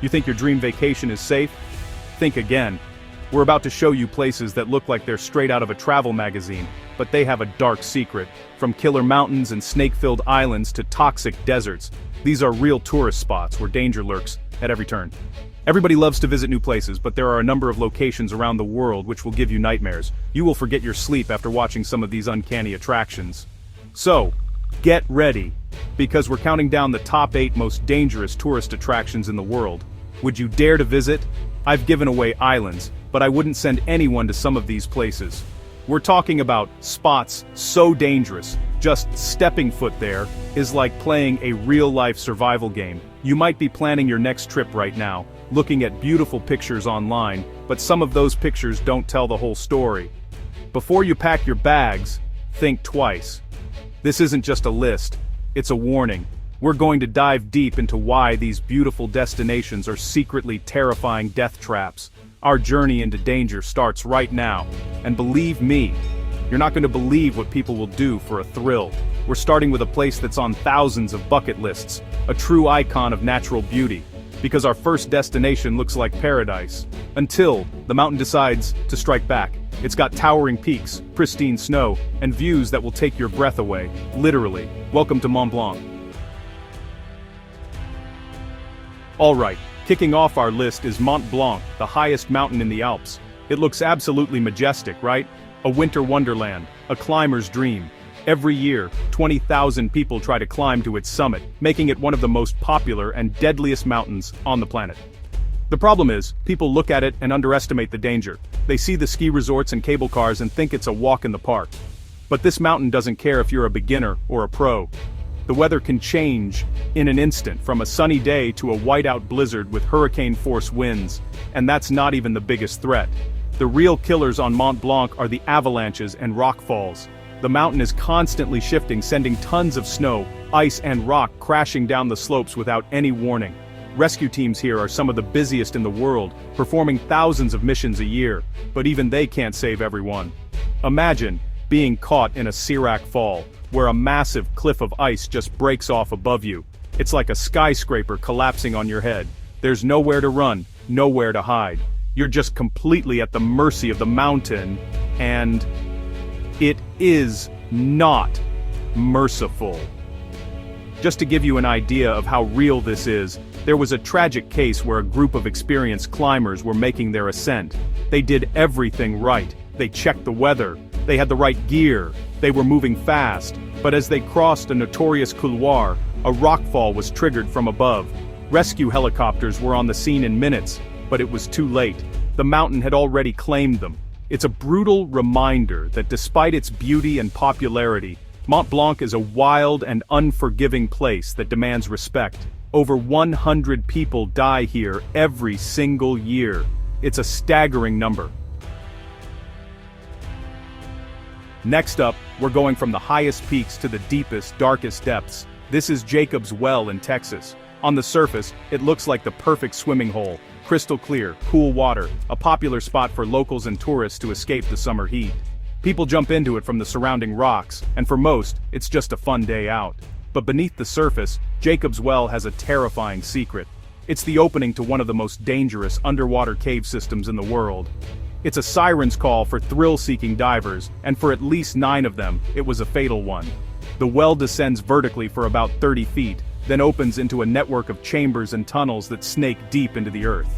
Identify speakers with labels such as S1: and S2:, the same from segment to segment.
S1: You think your dream vacation is safe? Think again. We're about to show you places that look like they're straight out of a travel magazine, but they have a dark secret. From killer mountains and snake-filled islands to toxic deserts, these are real tourist spots where danger lurks at every turn. Everybody loves to visit new places, but there are a number of locations around the world which will give you nightmares. You will forget your sleep after watching some of these uncanny attractions. So, get ready, because we're counting down the top 8 most dangerous tourist attractions in the world. Would you dare to visit? I've given away islands, but I wouldn't send anyone to some of these places. We're talking about spots so dangerous, just stepping foot there is like playing a real-life survival game. You might be planning your next trip right now, looking at beautiful pictures online, but some of those pictures don't tell the whole story. Before you pack your bags, think twice. This isn't just a list, it's a warning. We're going to dive deep into why these beautiful destinations are secretly terrifying death traps. Our journey into danger starts right now, and believe me, you're not going to believe what people will do for a thrill. We're starting with a place that's on thousands of bucket lists, a true icon of natural beauty, because our first destination looks like paradise. Until the mountain decides to strike back. It's got towering peaks, pristine snow, and views that will take your breath away, literally. Welcome to Mont Blanc. Alright, kicking off our list is Mont Blanc, the highest mountain in the Alps. It looks absolutely majestic, right? A winter wonderland, a climber's dream. Every year, 20,000 people try to climb to its summit, making it one of the most popular and deadliest mountains on the planet. The problem is, people look at it and underestimate the danger. They see the ski resorts and cable cars and think it's a walk in the park. But this mountain doesn't care if you're a beginner or a pro. The weather can change in an instant, from a sunny day to a whiteout blizzard with hurricane-force winds, and that's not even the biggest threat. The real killers on Mont Blanc are the avalanches and rock falls. The mountain is constantly shifting, sending tons of snow, ice and rock crashing down the slopes without any warning. Rescue teams here are some of the busiest in the world, performing thousands of missions a year, but even they can't save everyone. Imagine being caught in a Sirac fall, where a massive cliff of ice just breaks off above you. It's like a skyscraper collapsing on your head. There's nowhere to run, nowhere to hide. You're just completely at the mercy of the mountain, and it is not merciful. Just to give you an idea of how real this is, there was a tragic case where a group of experienced climbers were making their ascent. They did everything right. They checked the weather. They had the right gear. They were moving fast. But as they crossed a notorious couloir, a rockfall was triggered from above. Rescue helicopters were on the scene in minutes, but it was too late. The mountain had already claimed them. It's a brutal reminder that despite its beauty and popularity, Mont Blanc is a wild and unforgiving place that demands respect. Over 100 people die here every single year. It's a staggering number. Next up, we're going from the highest peaks to the deepest, darkest depths. This is Jacob's Well in Texas. On the surface, it looks like the perfect swimming hole. Crystal clear, cool water, a popular spot for locals and tourists to escape the summer heat. People jump into it from the surrounding rocks, and for most, it's just a fun day out. But beneath the surface, Jacob's Well has a terrifying secret. It's the opening to one of the most dangerous underwater cave systems in the world. It's a siren's call for thrill-seeking divers, and for at least 9 of them, it was a fatal one. The well descends vertically for about 30 feet, then opens into a network of chambers and tunnels that snake deep into the earth.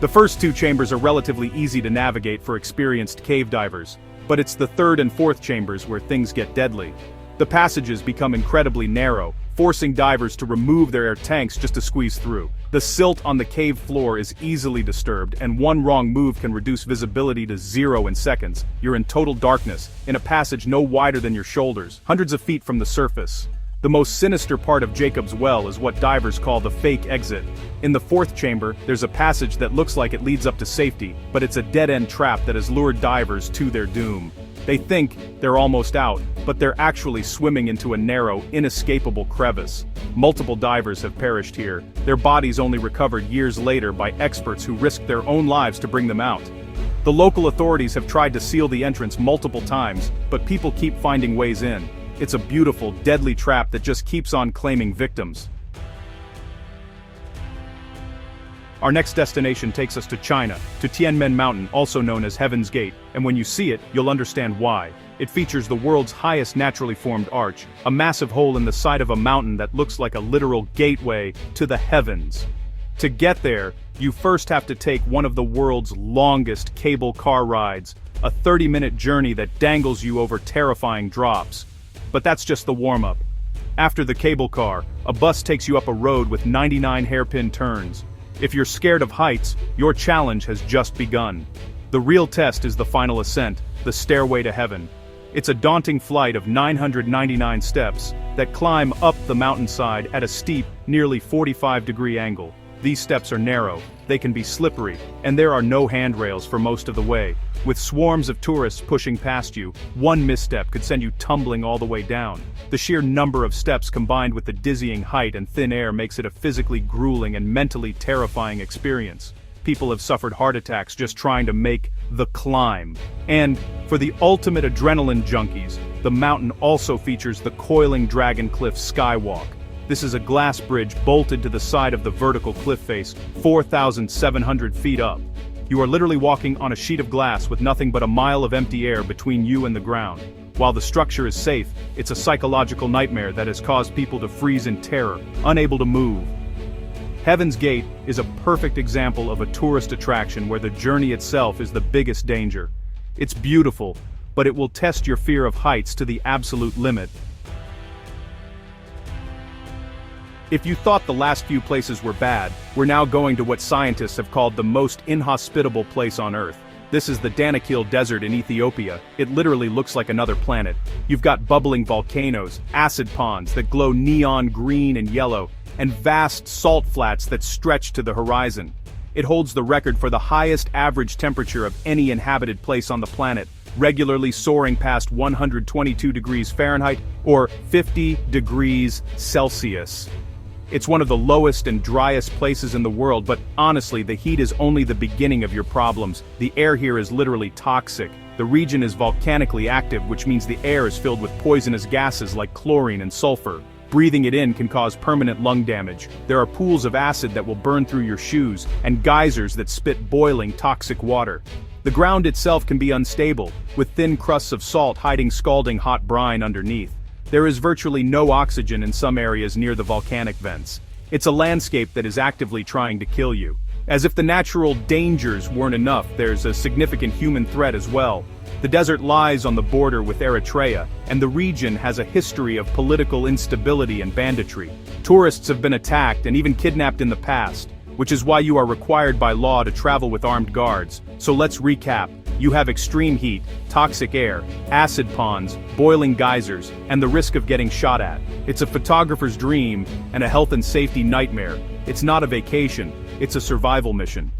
S1: The first 2 chambers are relatively easy to navigate for experienced cave divers, but it's the 3rd and 4th chambers where things get deadly. The passages become incredibly narrow, forcing divers to remove their air tanks just to squeeze through. The silt on the cave floor is easily disturbed, and one wrong move can reduce visibility to 0 in seconds. You're in total darkness, in a passage no wider than your shoulders, hundreds of feet from the surface. The most sinister part of Jacob's Well is what divers call the fake exit. In the 4th chamber, there's a passage that looks like it leads up to safety, but it's a dead-end trap that has lured divers to their doom. They think they're almost out, but they're actually swimming into a narrow, inescapable crevice. Multiple divers have perished here, their bodies only recovered years later by experts who risked their own lives to bring them out. The local authorities have tried to seal the entrance multiple times, but people keep finding ways in. It's a beautiful, deadly trap that just keeps on claiming victims. Our next destination takes us to China, to Tianmen Mountain, also known as Heaven's Gate, and when you see it, you'll understand why. It features the world's highest naturally formed arch, a massive hole in the side of a mountain that looks like a literal gateway to the heavens. To get there, you first have to take one of the world's longest cable car rides, a 30-minute journey that dangles you over terrifying drops. But that's just the warm-up. After the cable car, a bus takes you up a road with 99 hairpin turns. If you're scared of heights, your challenge has just begun. The real test is the final ascent, the stairway to heaven. It's a daunting flight of 999 steps that climb up the mountainside at a steep, nearly 45-degree angle. These steps are narrow, they can be slippery, and there are no handrails for most of the way. With swarms of tourists pushing past you, one misstep could send you tumbling all the way down. The sheer number of steps combined with the dizzying height and thin air makes it a physically grueling and mentally terrifying experience. People have suffered heart attacks just trying to make the climb. And, for the ultimate adrenaline junkies, the mountain also features the coiling Dragon Cliff Skywalk. This is a glass bridge bolted to the side of the vertical cliff face, 4,700 feet up. You are literally walking on a sheet of glass with nothing but a mile of empty air between you and the ground. While the structure is safe, it's a psychological nightmare that has caused people to freeze in terror, unable to move. Heaven's Gate is a perfect example of a tourist attraction where the journey itself is the biggest danger. It's beautiful, but it will test your fear of heights to the absolute limit. If you thought the last few places were bad, we're now going to what scientists have called the most inhospitable place on Earth. This is the Danakil Desert in Ethiopia. It literally looks like another planet. You've got bubbling volcanoes, acid ponds that glow neon green and yellow, and vast salt flats that stretch to the horizon. It holds the record for the highest average temperature of any inhabited place on the planet, regularly soaring past 122 degrees Fahrenheit or 50 degrees Celsius. It's one of the lowest and driest places in the world, but honestly, the heat is only the beginning of your problems. The air here is literally toxic. The region is volcanically active, which means the air is filled with poisonous gases like chlorine and sulfur. Breathing it in can cause permanent lung damage. There are pools of acid that will burn through your shoes, and geysers that spit boiling toxic water. The ground itself can be unstable, with thin crusts of salt hiding scalding hot brine underneath. There is virtually no oxygen in some areas near the volcanic vents. It's a landscape that is actively trying to kill you. As if the natural dangers weren't enough, there's a significant human threat as well. The desert lies on the border with Eritrea, and the region has a history of political instability and banditry. Tourists have been attacked and even kidnapped in the past, which is why you are required by law to travel with armed guards. So let's recap. You have extreme heat, toxic air, acid ponds, boiling geysers, and the risk of getting shot at. It's a photographer's dream and a health and safety nightmare. It's not a vacation, it's a survival mission.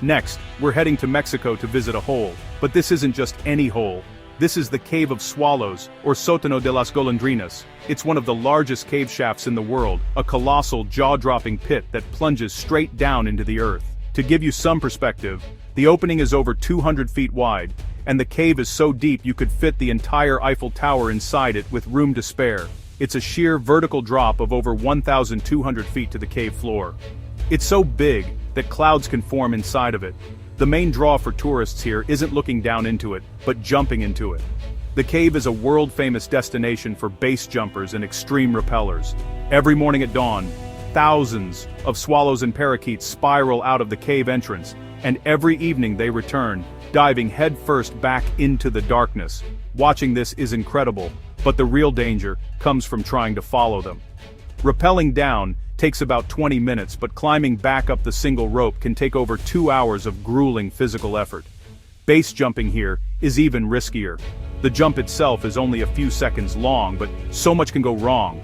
S1: Next, we're heading to Mexico to visit a hole. But this isn't just any hole. This is the Cave of Swallows, or Sótano de las Golondrinas. It's one of the largest cave shafts in the world, a colossal, jaw-dropping pit that plunges straight down into the earth. To give you some perspective, the opening is over 200 feet wide, and the cave is so deep you could fit the entire Eiffel Tower inside it with room to spare. It's a sheer vertical drop of over 1,200 feet to the cave floor. It's so big that clouds can form inside of it. The main draw for tourists here isn't looking down into it, but jumping into it. The cave is a world-famous destination for base jumpers and extreme rappellers. Every morning at dawn, thousands of swallows and parakeets spiral out of the cave entrance, and every evening they return, diving headfirst back into the darkness. Watching this is incredible, but the real danger comes from trying to follow them. Rappelling down takes about 20 minutes, but climbing back up the single rope can take over 2 hours of grueling physical effort. Base jumping here is even riskier. The jump itself is only a few seconds long, but so much can go wrong.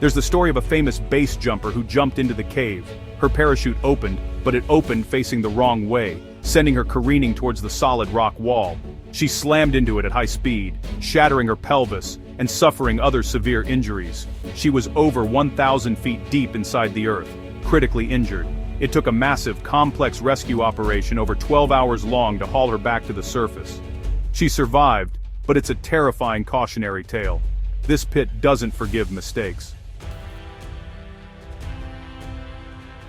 S1: There's the story of a famous base jumper who jumped into the cave. Her parachute opened, but it opened facing the wrong way, sending her careening towards the solid rock wall. She slammed into it at high speed, shattering her pelvis and suffering other severe injuries. She was over 1,000 feet deep inside the earth, critically injured. It took a massive, complex rescue operation over 12 hours long to haul her back to the surface. She survived, but it's a terrifying cautionary tale. This pit doesn't forgive mistakes.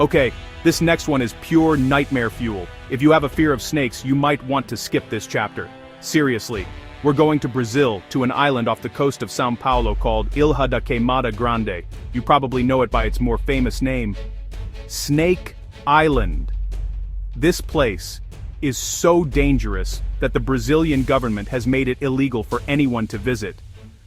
S1: Okay, this next one is pure nightmare fuel. If you have a fear of snakes, you might want to skip this chapter. Seriously, we're going to Brazil, to an island off the coast of São Paulo called Ilha da Queimada Grande. You probably know it by its more famous name, Snake Island. This place is so dangerous that the Brazilian government has made it illegal for anyone to visit.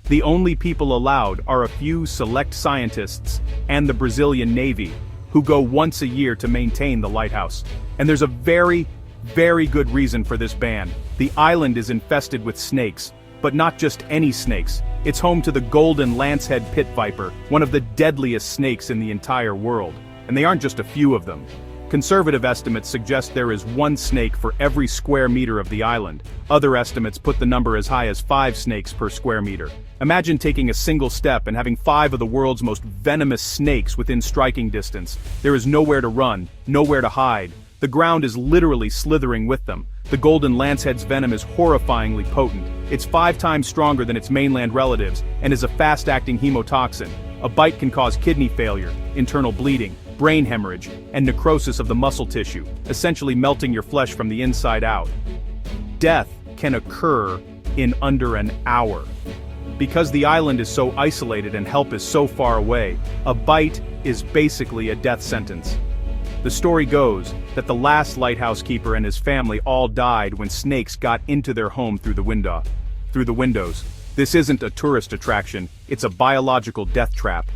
S1: The only people allowed are a few select scientists and the Brazilian Navy, who go once a year to maintain the lighthouse. And there's a very good reason for this ban. The island is infested with snakes, but not just any snakes. It's home to the golden lancehead pit viper, one of the deadliest snakes in the entire world. And they aren't just a few of them. Conservative estimates suggest there is one snake for every square meter of the island. Other estimates put the number as high as 5 snakes per square meter. Imagine taking a single step and having 5 of the world's most venomous snakes within striking distance. There is nowhere to run, nowhere to hide. The ground is literally slithering with them. The golden lancehead's venom is horrifyingly potent. It's 5 times stronger than its mainland relatives and is a fast-acting hemotoxin. A bite can cause kidney failure, internal bleeding, brain hemorrhage, and necrosis of the muscle tissue, essentially melting your flesh from the inside out. Death can occur in under an hour. Because the island is so isolated and help is so far away, a bite is basically a death sentence. The story goes that the last lighthouse keeper and his family all died when snakes got into their home through the windows. This isn't a tourist attraction, it's a biological death trap.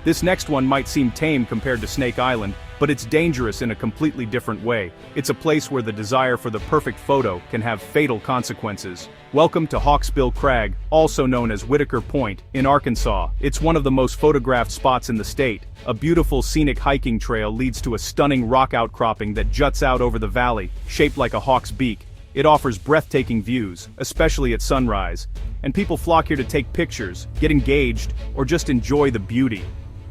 S1: This next one might seem tame compared to Snake Island, but it's dangerous in a completely different way. It's a place where the desire for the perfect photo can have fatal consequences. Welcome to Hawksbill Crag, also known as Whitaker Point, in Arkansas. It's one of the most photographed spots in the state. A beautiful scenic hiking trail leads to a stunning rock outcropping that juts out over the valley, shaped like a hawk's beak. It offers breathtaking views, especially at sunrise. And people flock here to take pictures, get engaged, or just enjoy the beauty.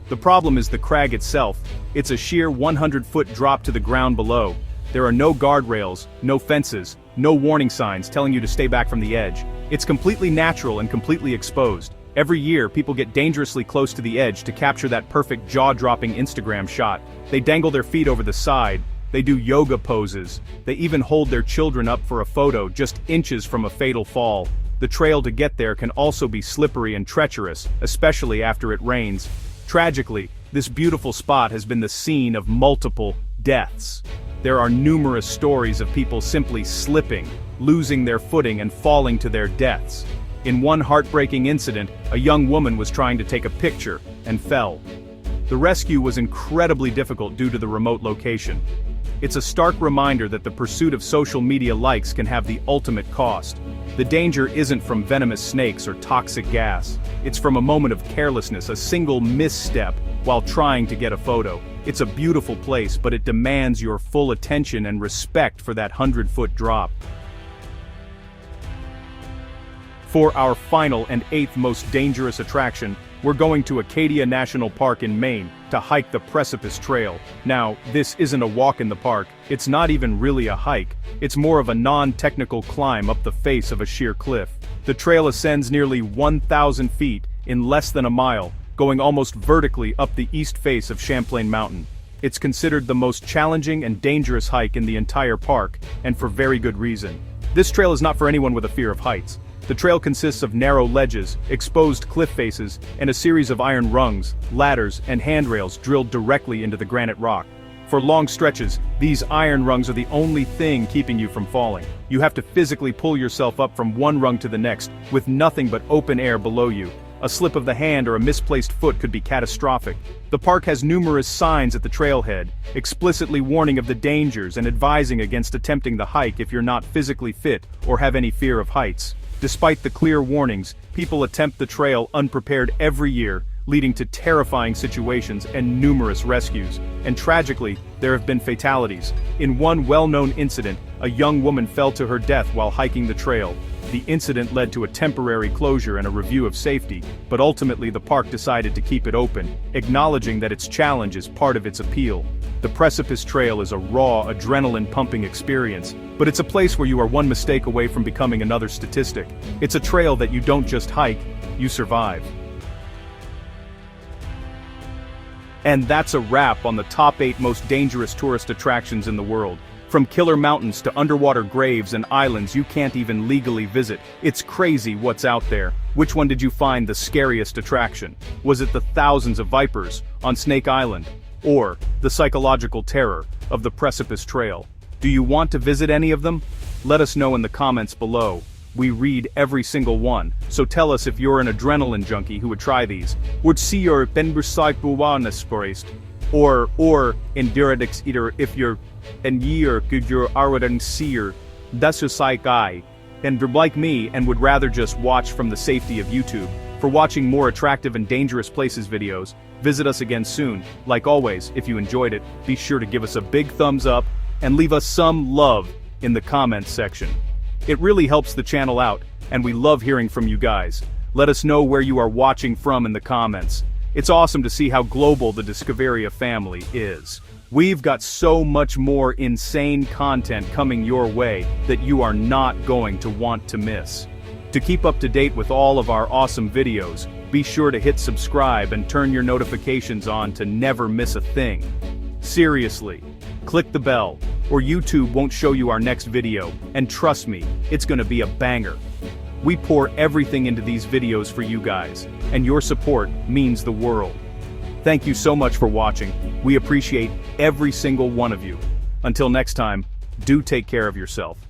S1: The problem is the crag itself. It's a sheer 100-foot drop to the ground below. There are no guardrails, no fences, no warning signs telling you to stay back from the edge. It's completely natural and completely exposed. Every year, people get dangerously close to the edge to capture that perfect jaw-dropping Instagram shot. They dangle their feet over the side, they do yoga poses, they even hold their children up for a photo just inches from a fatal fall. The trail to get there can also be slippery and treacherous, especially after it rains. Tragically, this beautiful spot has been the scene of multiple deaths. There are numerous stories of people simply slipping, losing their footing and falling to their deaths. In one heartbreaking incident, a young woman was trying to take a picture and fell. The rescue was incredibly difficult due to the remote location. It's a stark reminder that the pursuit of social media likes can have the ultimate cost. The danger isn't from venomous snakes or toxic gas. It's from a moment of carelessness, a single misstep while trying to get a photo. It's a beautiful place, but it demands your full attention and respect for that 100-foot drop. For our final and 8th most dangerous attraction, we're going to Acadia National Park in Maine to hike the Precipice Trail. Now, this isn't a walk in the park, it's not even really a hike, it's more of a non-technical climb up the face of a sheer cliff. The trail ascends nearly 1,000 feet in less than a mile, going almost vertically up the east face of Champlain Mountain. It's considered the most challenging and dangerous hike in the entire park, and for very good reason. This trail is not for anyone with a fear of heights. The trail consists of narrow ledges, exposed cliff faces, and a series of iron rungs, ladders, and handrails drilled directly into the granite rock. For long stretches, these iron rungs are the only thing keeping you from falling. You have to physically pull yourself up from one rung to the next, with nothing but open air below you. A slip of the hand or a misplaced foot could be catastrophic. The park has numerous signs at the trailhead, explicitly warning of the dangers and advising against attempting the hike if you're not physically fit or have any fear of heights. Despite the clear warnings, people attempt the trail unprepared every year, leading to terrifying situations and numerous rescues. And tragically, there have been fatalities. In one well-known incident, a young woman fell to her death while hiking the trail. The incident led to a temporary closure and a review of safety, but ultimately the park decided to keep it open, acknowledging that its challenge is part of its appeal. The Precipice Trail is a raw, adrenaline-pumping experience, but it's a place where you are one mistake away from becoming another statistic. It's a trail that you don't just hike, you survive. And that's a wrap on the top 8 most dangerous tourist attractions in the world. From killer mountains to underwater graves and islands you can't even legally visit. It's crazy what's out there. Which one did you find the scariest attraction? Was it the thousands of vipers on Snake Island? Or the psychological terror of the Precipice Trail? Do you want to visit any of them? Let us know in the comments below. We read every single one, so tell us if you're an adrenaline junkie who would try these. Would see your benbursaibuwanesforest. Or Indiradix eater if you're and year could your aradan seer. That's just like I. And like me and would rather just watch from the safety of YouTube. For watching more attractive and dangerous places videos, visit us again soon. Like always, if you enjoyed it, be sure to give us a big thumbs up and leave us some love in the comments section. It really helps the channel out, and we love hearing from you guys. Let us know where you are watching from in the comments. It's awesome to see how global the Discoveria family is. We've got so much more insane content coming your way that you are not going to want to miss. To keep up to date with all of our awesome videos, be sure to hit subscribe and turn your notifications on to never miss a thing. Seriously, click the bell, or YouTube won't show you our next video, and trust me, it's gonna be a banger. We pour everything into these videos for you guys, and your support means the world. Thank you so much for watching. We appreciate every single one of you. Until next time, do take care of yourself.